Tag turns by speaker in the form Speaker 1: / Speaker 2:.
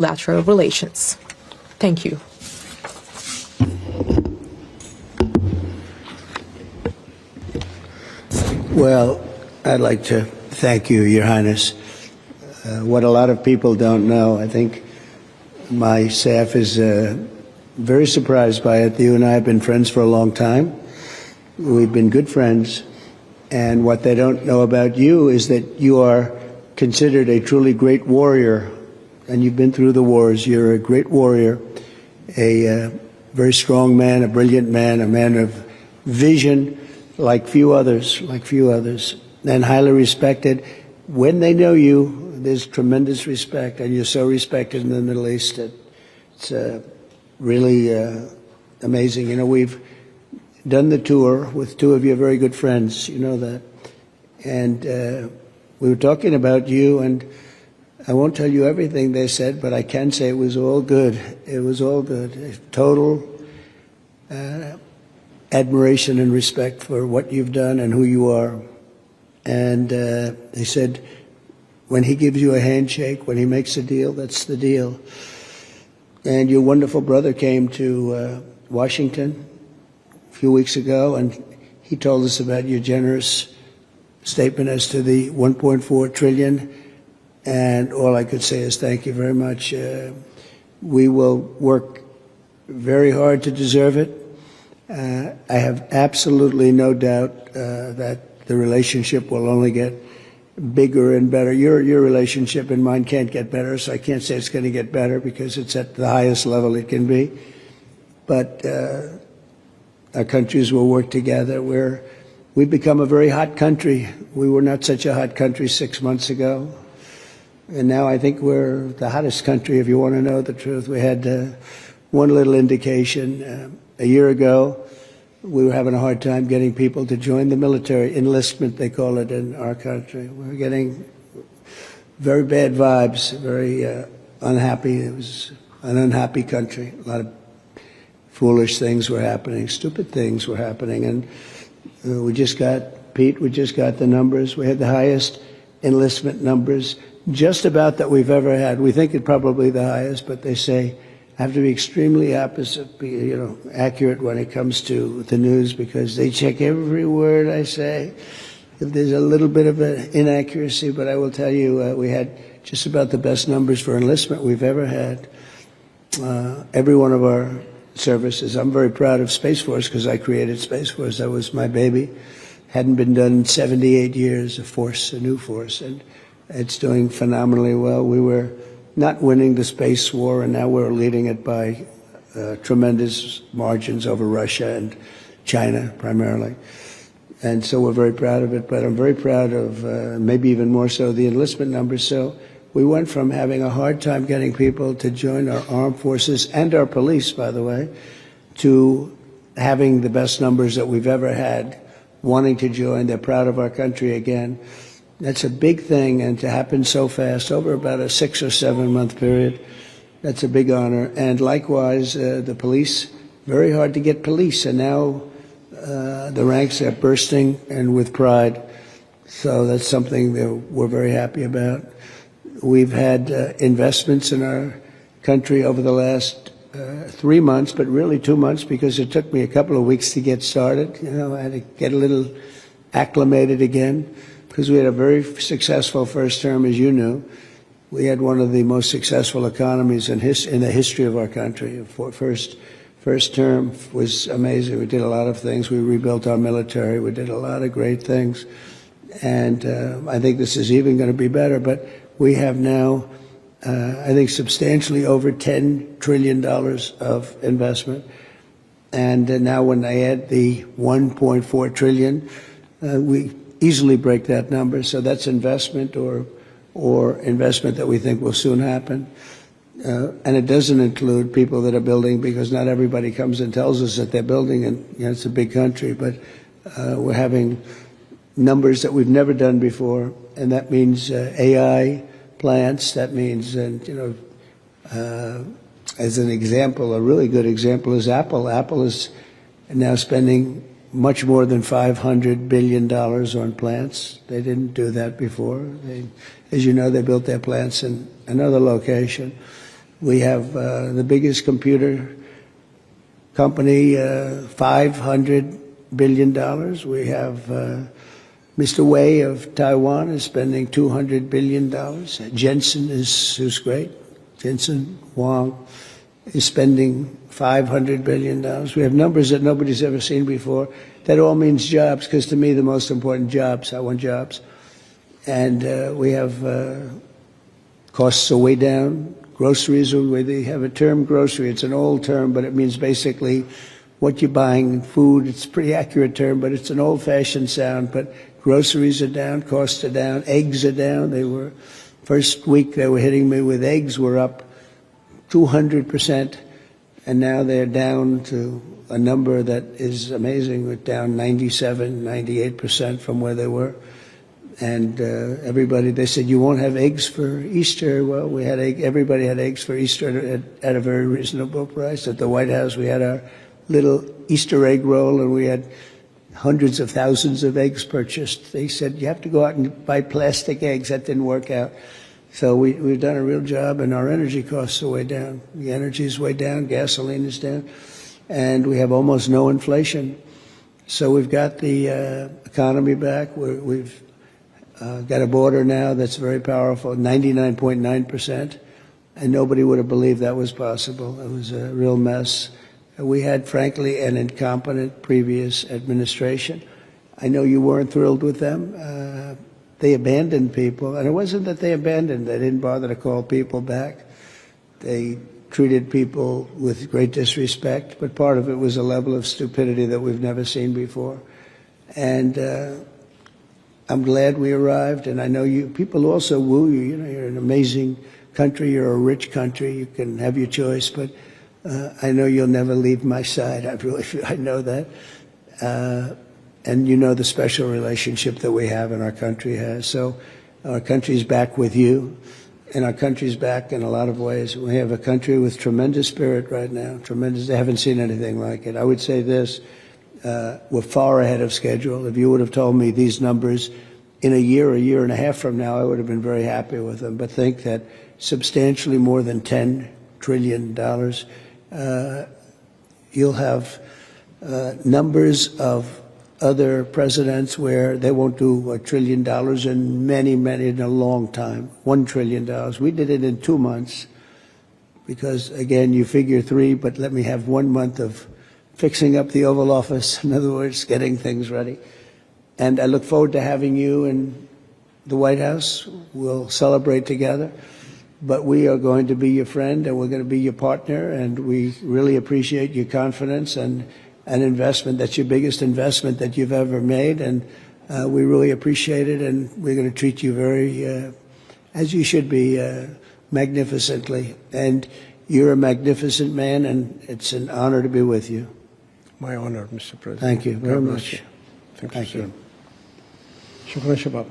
Speaker 1: bilateral relations. Thank you.
Speaker 2: Well, I'd like to thank you, Your Highness. What a lot of people don't know, I think my staff is very surprised by it. You and I have been friends for a long time. We've been good friends. And what they don't know about you is that you are considered a truly great warrior. And you've been through the wars. You're a great warrior, a very strong man, a brilliant man, a man of vision, like few others, and highly respected. When they know you, there's tremendous respect, and you're so respected in the Middle East that it's really amazing. You know, we've done the tour with two of your very good friends, you know that, and we were talking about you, and I won't tell you everything they said, but I can say it was all good. It was all good. Total admiration and respect for what you've done and who you are. And they said, when he gives you a handshake, when he makes a deal, that's the deal. And your wonderful brother came to Washington a few weeks ago, and he told us about your generous statement as to the $1.4 trillion. And all I could say is thank you very much. We will work very hard to deserve it. I have absolutely no doubt that the relationship will only get bigger and better. Your relationship and mine can't get better, so I can't say it's going to get better because it's at the highest level it can be. But our countries will work together. We've become a very hot country. We were not such a hot country 6 months ago. And now I think we're the hottest country, if you want to know the truth. We had one little indication. A year ago, we were having a hard time getting people to join the military. Enlistment, they call it in our country. We were getting very bad vibes, very unhappy. It was an unhappy country. A lot of foolish things were happening, stupid things were happening. And we just got the numbers. We had the highest enlistment numbers just about that we've ever had. We think it probably the highest, but they say have to be extremely accurate when it comes to the news because they check every word I say. If there's a little bit of an inaccuracy, but I will tell you, we had just about the best numbers for enlistment we've ever had. Every one of our services. I'm very proud of Space Force because I created Space Force. That was my baby. Hadn't been done in 78 years, a new force, and it's doing phenomenally well. We were not winning the space war, and now we're leading it by tremendous margins over Russia and China primarily. And so we're very proud of it, but I'm very proud of maybe even more so the enlistment numbers. So we went from having a hard time getting people to join our armed forces and our police, by the way, to having the best numbers that we've ever had, wanting to join. They're proud of our country again. That's a big thing, and to happen so fast, over about a 6 or 7 month period, that's a big honor. And likewise, the police, very hard to get police, and now the ranks are bursting and with pride. So that's something that we're very happy about. We've had investments in our country over the last 3 months, but really 2 months because it took me a couple of weeks to get started. You know, I had to get a little acclimated again because we had a very successful first term, as you knew. We had one of the most successful economies in the history of our country. First term was amazing. We did a lot of things. We rebuilt our military. We did a lot of great things. And I think this is even going to be better. But we have now, I think, substantially over $10 trillion of investment. And now when I add the $1.4 trillion, we easily break that number. So that's investment or investment that we think will soon happen. And it doesn't include people that are building, because not everybody comes and tells us that they're building, and you know, it's a big country, but we're having numbers that we've never done before, and that means AI plants. That means, as an example, a really good example is Apple. Apple is now spending much more than $500 billion on plants. They didn't do that before. As you know, they built their plants in another location. We have the biggest computer company, $500 billion. We have Mr. Wei of Taiwan is spending $200 billion. Jensen who's great. Jensen Huang is spending $500 billion. We have numbers that nobody's ever seen before. That all means jobs, because to me the most important jobs. I want jobs. And we have costs are way down. Groceries are where they have a term, grocery. It's an old term, but it means basically what you're buying, food. It's a pretty accurate term, but it's an old-fashioned sound. But groceries are down, costs are down, eggs are down. They were, first week they were hitting me with eggs were up 200%, and now they're down to a number that is amazing. We're down 97, 98% from where they were. And everybody, they said, you won't have eggs for Easter. Well, we had everybody had eggs for Easter at a very reasonable price. At the White House, we had our little Easter egg roll, and we had hundreds of thousands of eggs purchased. They said, you have to go out and buy plastic eggs. That didn't work out. So we've done a real job, and our energy costs are way down. The energy is way down, gasoline is down, and we have almost no inflation. So we've got the economy back. We've got a border now that's very powerful, 99.9%, and nobody would have believed that was possible. It was a real mess. We had, frankly, an incompetent previous administration. I know you weren't thrilled with them. They abandoned people, and it wasn't that they abandoned. They didn't bother to call people back. They treated people with great disrespect, but part of it was a level of stupidity that we've never seen before. And I'm glad we arrived, and I know people also woo you. You know, you're an amazing country. You're a rich country. You can have your choice, but I know you'll never leave my side. I know that. And you know the special relationship that we have and our country has. So our country's back with you, and our country's back in a lot of ways. We have a country with tremendous spirit right now, tremendous. They haven't seen anything like it. I would say this. We're far ahead of schedule. If you would have told me these numbers in a year and a half from now, I would have been very happy with them. But think that substantially more than $10 trillion, you'll have numbers of other presidents where they won't do $1 trillion in a long time, $1 trillion. We did it in 2 months because, again, you figure 3, but let me have 1 month of fixing up the Oval Office, in other words, getting things ready. And I look forward to having you in the White House. We'll celebrate together. But we are going to be your friend, and we're going to be your partner, and we really appreciate your confidence and an investment. That's your biggest investment that you've ever made, and we really appreciate it, and we're going to treat you very, as you should be, magnificently. And you're a magnificent man, and it's an honor to be with you.
Speaker 3: My honor, Mr. President.
Speaker 2: Thank you very much.
Speaker 3: Thank you, sir. Shukran, Shabab.